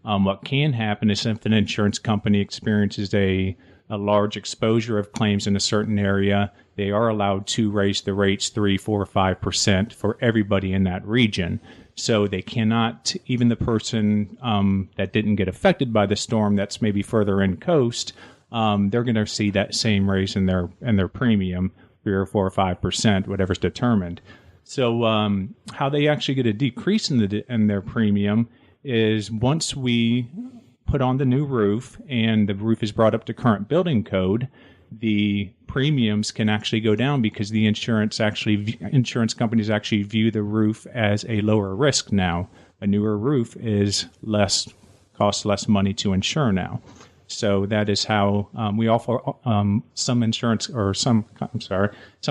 What can happen is if an insurance company experiences a large exposure of claims in a certain area, they are allowed to raise the rates 3, 4, 5% for everybody in that region. So they cannot, even the person that didn't get affected by the storm that's maybe further in coast, they're going to see that same raise in their premium, 3 or 4 or 5%, whatever's determined. So how they actually get a decrease in their premium is once we put on the new roof and the roof is brought up to current building code, the premiums can actually go down because the insurance companies actually view the roof as a lower risk now. A newer roof costs less money to insure now. So that is how we offer some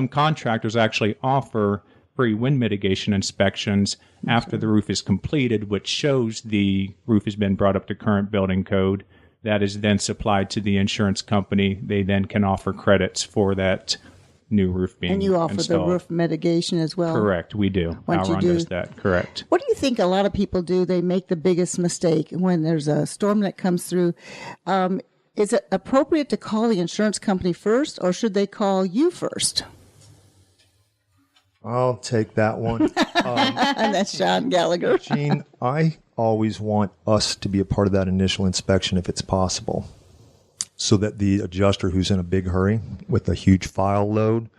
contractors actually offer free wind mitigation inspections after the roof is completed, which shows the roof has been brought up to current building code. That is then supplied to the insurance company. They then can offer credits for that new roof being installed. And you offer the roof mitigation as well? Correct, we do. Ouron does that, correct. What do you think a lot of people do? They make the biggest mistake when there's a storm that comes through. Is it appropriate to call the insurance company first, or should they call you first? I'll take that one. And that's Sean Gallagher. Jean, I always want us to be a part of that initial inspection if it's possible, so that the adjuster who's in a big hurry with a huge file load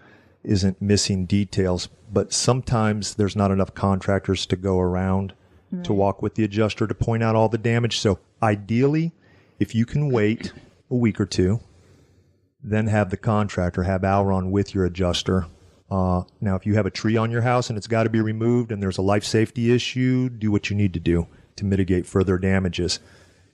isn't missing details. But sometimes there's not enough contractors to go around to walk with the adjuster to point out all the damage. So ideally, if you can wait a week or two, then have the contractor have Ouron with your adjuster. Now, if you have a tree on your house and it's got to be removed and there's a life safety issue, do what you need to do to mitigate further damages.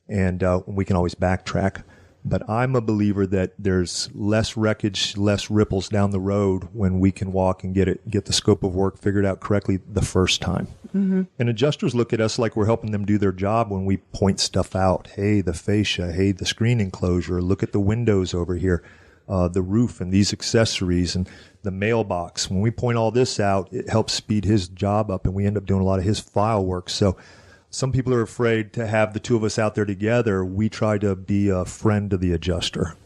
And we can always backtrack. But I'm a believer that there's less wreckage, less ripples down the road when we can walk and get the scope of work figured out correctly the first time. Mm-hmm. And adjusters look at us like we're helping them do their job when we point stuff out. Hey, the fascia. Hey, the screen enclosure. Look at the windows over here. The roof and these accessories and the mailbox. When we point all this out, it helps speed his job up, and we end up doing a lot of his file work. So some people are afraid to have the two of us out there together. We try to be a friend to the adjuster.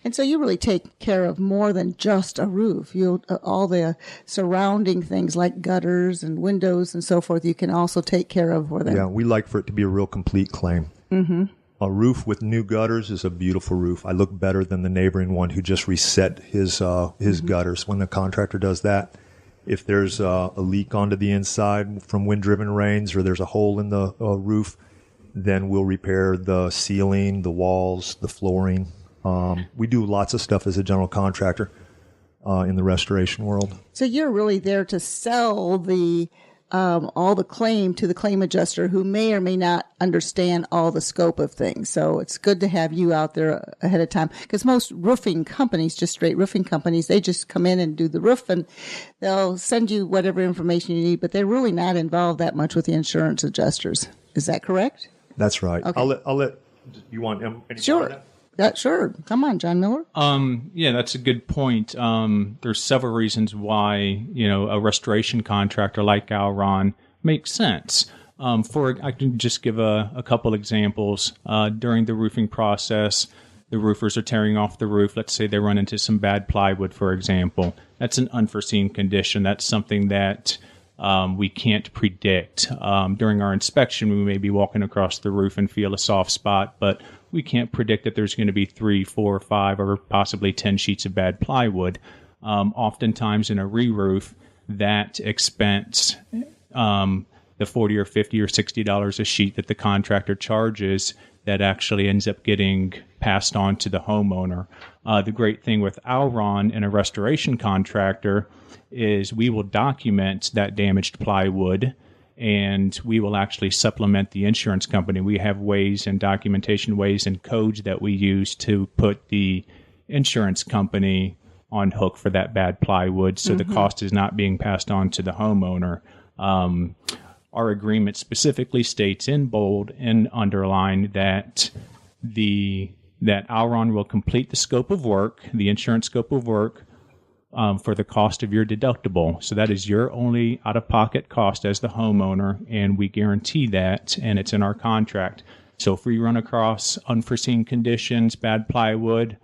And so you really take care of more than just a roof. All the surrounding things like gutters and windows and so forth, you can also take care of for them. Yeah, we like for it to be a real complete claim. Mm-hmm. A roof with new gutters is a beautiful roof. I look better than the neighboring one who just reset his gutters. When the contractor does that, if there's a leak onto the inside from wind-driven rains or there's a hole in the roof, then we'll repair the ceiling, the walls, the flooring. We do lots of stuff as a general contractor in the restoration world. So you're really there to sell all the claim to the claim adjuster who may or may not understand all the scope of things. So it's good to have you out there ahead of time, because most roofing companies, just straight roofing companies, they just come in and do the roof and they'll send you whatever information you need, but they're really not involved that much with the insurance adjusters. Is that correct? That's right. Okay. I'll let you want any Sure. more of that? Sure. Come on, John Miller. Yeah, that's a good point. There's several reasons why, a restoration contractor like Ouron makes sense. I can just give a couple examples. During the roofing process, the roofers are tearing off the roof. Let's say they run into some bad plywood, for example. That's an unforeseen condition. That's something that we can't predict. During our inspection, we may be walking across the roof and feel a soft spot, but we can't predict that there's going to be 3, 4, 5, or possibly 10 sheets of bad plywood. Oftentimes in a re-roof, that expense, the $40 or $50 or $60 a sheet that the contractor charges, that actually ends up getting passed on to the homeowner. The great thing with Ouron and a restoration contractor is we will document that damaged plywood, and we will actually supplement the insurance company. We have ways and documentation ways and codes that we use to put the insurance company on hook for that bad plywood, so the cost is not being passed on to the homeowner. Our agreement specifically states in bold and underline that Ouron will complete the scope of work, the insurance scope of work, for the cost of your deductible. So that is your only out-of-pocket cost as the homeowner, and we guarantee that, and it's in our contract. So if we run across unforeseen conditions, bad plywood,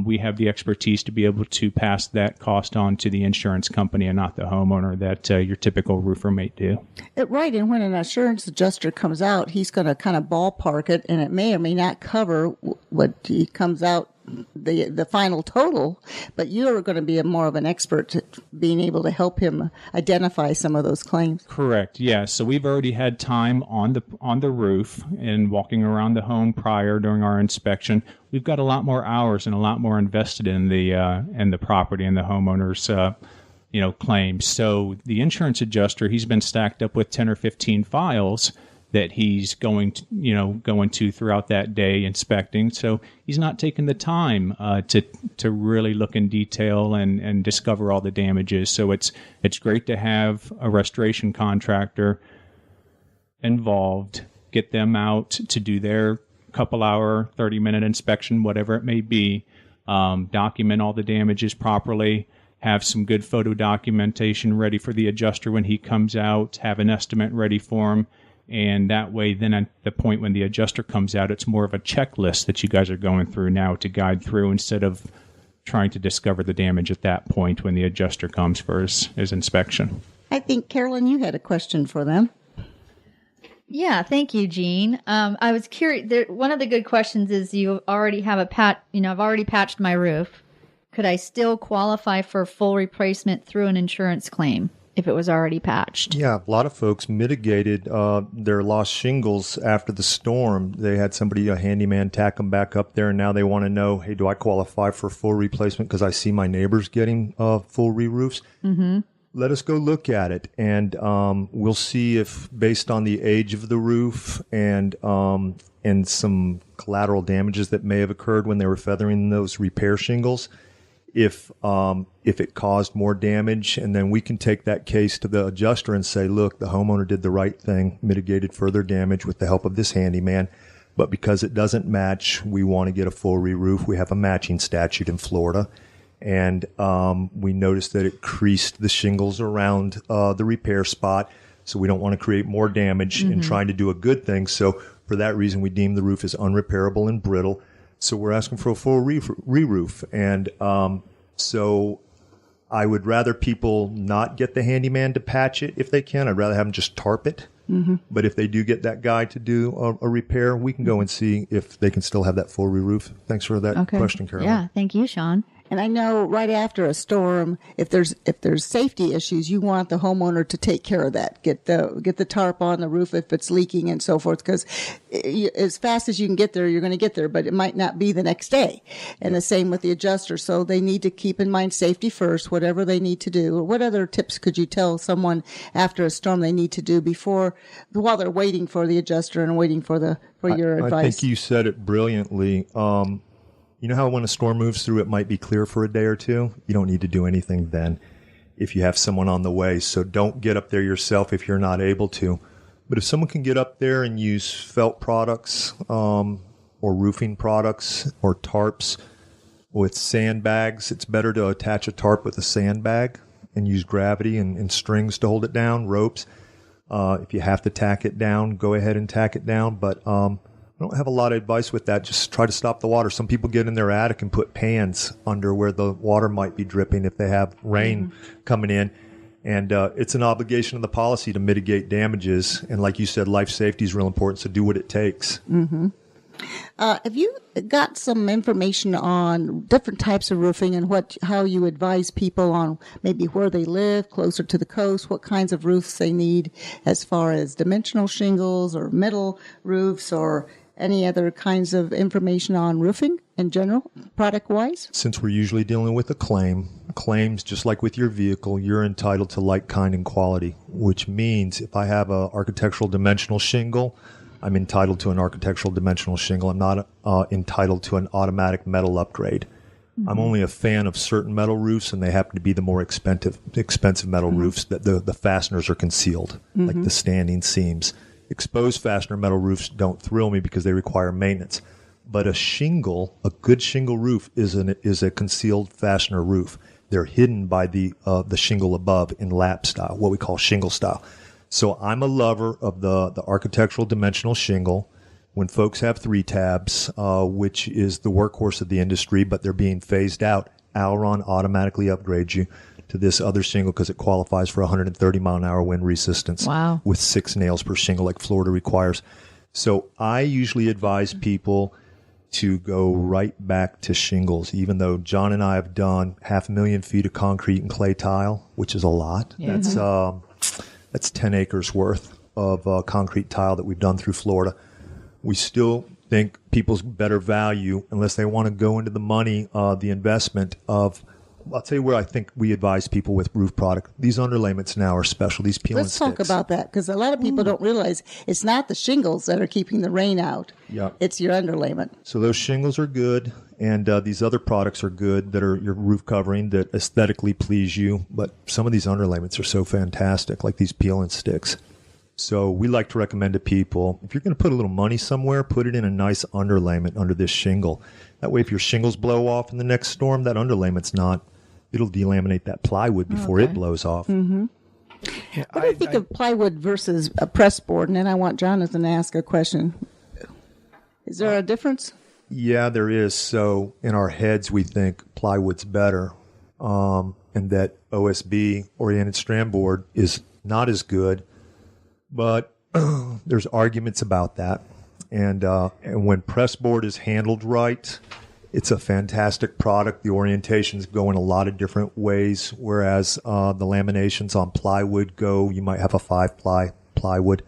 we have the expertise to be able to pass that cost on to the insurance company and not the homeowner that your typical roofer may do. Right. And when an insurance adjuster comes out, he's going to kind of ballpark it, and it may or may not cover what he comes out, the final total, but you're going to be more of an expert at being able to help him identify some of those claims. Correct. Yeah. So we've already had time on the roof and walking around the home prior during our inspection. We've got a lot more hours and a lot more invested in the property and the homeowner's claims. So the insurance adjuster, he's been stacked up with 10 or 15 files that he's going to throughout that day inspecting. So he's not taking the time to really look in detail and discover all the damages. So it's great to have a restoration contractor involved, get them out to do their couple hour, 30-minute inspection, whatever it may be, document all the damages properly, have some good photo documentation ready for the adjuster when he comes out, have an estimate ready for him. And that way, then at the point when the adjuster comes out, it's more of a checklist that you guys are going through now to guide through instead of trying to discover the damage at that point when the adjuster comes for his inspection. I think, Carolyn, you had a question for them. Yeah, thank you, Jean. I was curious. One of the good questions is you already have I've already patched my roof. Could I still qualify for full replacement through an insurance claim if it was already patched? Yeah, a lot of folks mitigated their lost shingles after the storm. They had a handyman, tack them back up there, and now they want to know, hey, do I qualify for full replacement because I see my neighbors getting full re-roofs? Mm-hmm. Let us go look at it, and we'll see if, based on the age of the roof and some collateral damages that may have occurred when they were feathering those repair shingles, if it caused more damage, and then we can take that case to the adjuster and say, look, the homeowner did the right thing, mitigated further damage with the help of this handyman, but because it doesn't match, we want to get a full re-roof. We have a matching statute in Florida, and we noticed that it creased the shingles around the repair spot, so we don't want to create more damage in trying to do a good thing. So for that reason, we deem the roof as unrepairable and brittle. So we're asking for a full re-roof. And so I would rather people not get the handyman to patch it if they can. I'd rather have them just tarp it. Mm-hmm. But if they do get that guy to do a repair, we can go and see if they can still have that full re-roof. Thanks for that question, Carolyn. Yeah, thank you, Sean. And I know right after a storm, if there's safety issues, you want the homeowner to take care of that. Get the tarp on the roof if it's leaking and so forth, because as fast as you can get there, you're going to get there, but it might not be the next day. And the same with the adjuster. So they need to keep in mind safety first, whatever they need to do. What other tips could you tell someone after a storm they need to do while they're waiting for the adjuster and waiting for your advice? I think you said it brilliantly. You know how when a storm moves through, it might be clear for a day or two? You don't need to do anything then if you have someone on the way. So don't get up there yourself if you're not able to. But if someone can get up there and use felt products or roofing products or tarps with sandbags, it's better to attach a tarp with a sandbag and use gravity and strings to hold it down, ropes. If you have to tack it down, go ahead and tack it down. But I don't have a lot of advice with that. Just try to stop the water. Some people get in their attic and put pans under where the water might be dripping if they have rain coming in. And it's an obligation of the policy to mitigate damages. And like you said, life safety is real important, so do what it takes. Mm-hmm. Have you got some information on different types of roofing and how you advise people on maybe where they live, closer to the coast, what kinds of roofs they need as far as dimensional shingles or metal roofs or any other kinds of information on roofing in general, product-wise? Since we're usually dealing with a claims, just like with your vehicle, you're entitled to like, kind, and quality, which means if I have an architectural dimensional shingle, I'm entitled to an architectural dimensional shingle. I'm not entitled to an automatic metal upgrade. Mm-hmm. I'm only a fan of certain metal roofs, and they happen to be the more expensive metal roofs that the fasteners are concealed, like the standing seams. Exposed fastener metal roofs don't thrill me because they require maintenance. But a good shingle roof is a concealed fastener roof. They're hidden by the shingle above in lap style, what we call shingle style. So I'm a lover of the architectural dimensional shingle. when folks have 3 tabs, which is the workhorse of the industry, but they're being phased out, Alron automatically upgrades you to this other shingle because it qualifies for 130 mile an hour wind resistance. Wow. With 6 nails per shingle like Florida requires. So I usually advise people to go right back to shingles, even though John and I have done 500,000 feet of concrete and clay tile, which is a lot. Yeah. That's 10 acres worth of concrete tile that we've done through Florida. We still think people's better value, unless they want to go into the money, the investment of, I'll tell you where I think we advise people with roof product. These underlayments now are special. These peel and Let's sticks. talk about that, because a lot of people don't realize it's not the shingles that are keeping the rain out. Yeah. It's your underlayment. So those shingles are good, and these other products are good that are your roof covering that aesthetically please you. But some of these underlayments are so fantastic, like these peel and sticks. So we like to recommend to people, if you're going to put a little money somewhere, put it in a nice underlayment under this shingle. That way, if your shingles blow off in the next storm, that underlayment's not. It'll delaminate that plywood before it blows off. Mm-hmm. Yeah, what do you think of plywood versus a press board? And then I want Jonathan to ask a question. Is there a difference? Yeah, there is. So in our heads, we think plywood's better, and that OSB, oriented strand board, is not as good. But there's arguments about that. And when press board is handled right, it's a fantastic product. The orientations go in a lot of different ways, whereas the laminations on plywood go, you might have a 5-ply plywood.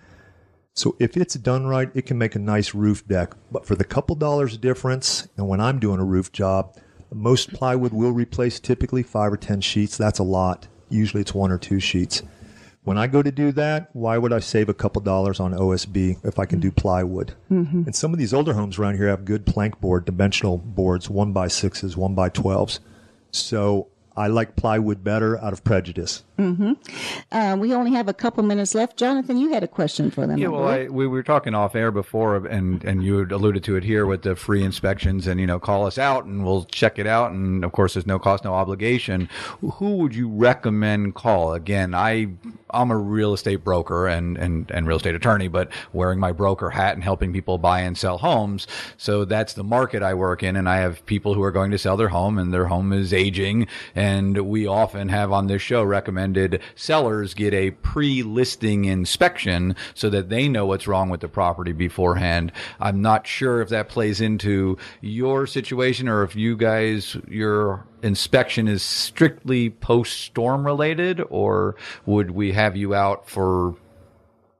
So if it's done right, it can make a nice roof deck. But for the couple dollars difference, and when I'm doing a roof job, most plywood will replace typically 5 or 10 sheets. That's a lot. Usually it's 1 or 2 sheets. When I go to do that, why would I save a couple dollars on OSB if I can do plywood? Mm-hmm. And some of these older homes around here have good plank board, dimensional boards, 1x6s, 1x12s. So I like plywood better out of prejudice. Mm-hmm. We only have a couple minutes left. Jonathan, you had a question for them. Yeah, well, we were talking off air before, and you had alluded to it here with the free inspections, and, call us out and we'll check it out. And of course, there's no cost, no obligation. Who would you recommend call? Again, I'm a real estate broker and real estate attorney, but wearing my broker hat and helping people buy and sell homes. So that's the market I work in. And I have people who are going to sell their home, and their home is aging. And we often have on this show recommended sellers get a pre-listing inspection so that they know what's wrong with the property beforehand. I'm not sure if that plays into your situation, or if you guys, your inspection is strictly post-storm related, or would we have you out for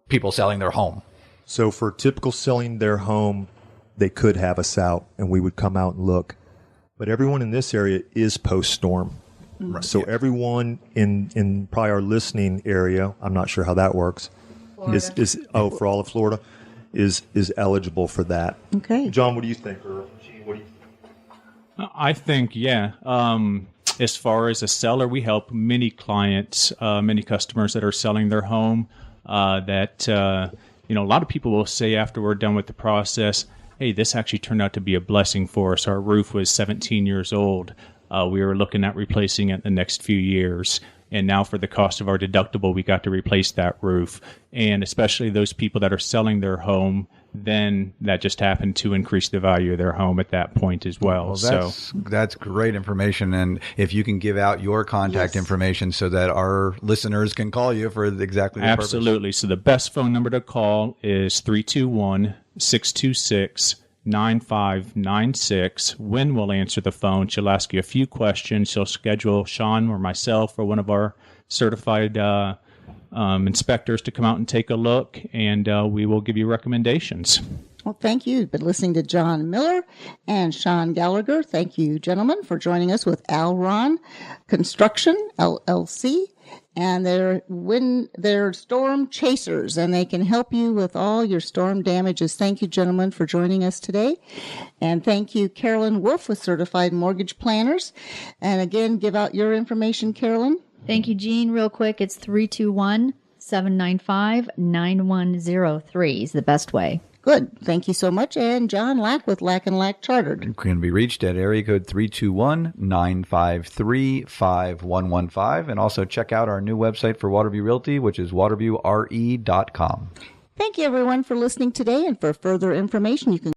people selling their home? So for typical selling their home, they could have us out and we would come out and look. But everyone in this area is post-storm. Right. So everyone in probably our listening area, I'm not sure how that works, is for all of Florida, is eligible for that. Okay. John, what do you think? Or Gene, what do you think? I think, yeah. As far as a seller, we help many clients, many customers that are selling their home that, a lot of people will say after we're done with the process, hey, this actually turned out to be a blessing for us. Our roof was 17 years old. We were looking at replacing it in the next few years. And now for the cost of our deductible, we got to replace that roof. And especially those people that are selling their home, then that just happened to increase the value of their home at that point as well. That's great information. And if you can give out your contact information so that our listeners can call you for exactly the purpose. Absolutely. So the best phone number to call is 321-626-9596. Wynn will answer the phone. She'll ask you a few questions. She'll schedule Sean or myself or one of our certified inspectors to come out and take a look, and we will give you recommendations. Well, thank you. You've been listening to John Miller and Sean Gallagher. Thank you, gentlemen, for joining us with Alron Construction, LLC. And they're storm chasers, and they can help you with all your storm damages. Thank you, gentlemen, for joining us today. And thank you, Carolyn Wolf with Certified Mortgage Planners. And again, give out your information, Carolyn. Thank you, Jean. Real quick, it's 321-795-9103 is the best way. Good. Thank you so much. And John Lack with Lack & Lack Chartered. You can be reached at area code 321-953-5115. And also check out our new website for Waterview Realty, which is waterviewre.com. Thank you, everyone, for listening today. And for further information, you can